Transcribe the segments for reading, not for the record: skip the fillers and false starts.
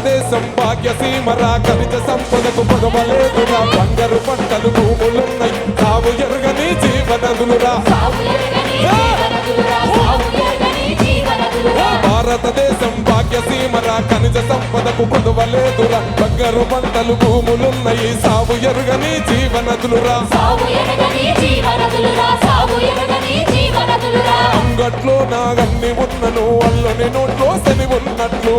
భారతదేశం భాగ్యసీమరా ఖనిజ సంపదకు పొదవలేదురా బంగారు పంటలు భూములున్నాయి సాగు ఎరగని జీవనదులురా భారతదేశం భాగ్యసీమరా ఖనిజ సంపదకు పొదవలేదురా బంగారు పంటలు భూములున్నాయి సాగు ఎరగని జీవనదులురా అంగట్లో నాగన్ని ఉన్నను అల్లుని నోట్లో శని ఉన్నట్లు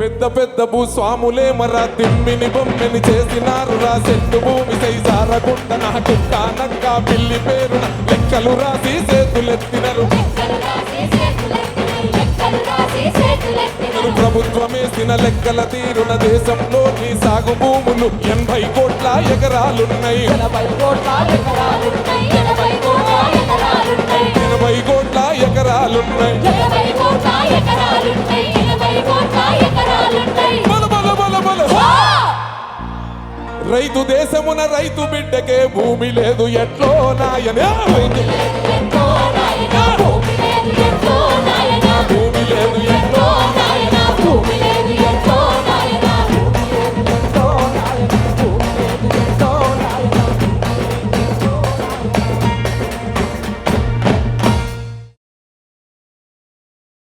పెద్ద పెద్ద భూస్వాములే మరా తిమ్మిని బొమ్మిని చేసినారు రా సెట్టు భూమి సైజారకుండ నా కుక్క నక్క పిల్లి పేరున లెక్కలు రాసి చేతులెత్తినరు ప్రభుత్వమేసిన లెక్కల తీరున దేశంలోని సాగు భూములు 80 కోట్ల ఎకరాలున్నాయి 80 కోట్ల ఎకరాలున్నాయి రైతు దేశమున రైతు బిడ్డకే భూమి లేదు ఎట్లో నాయన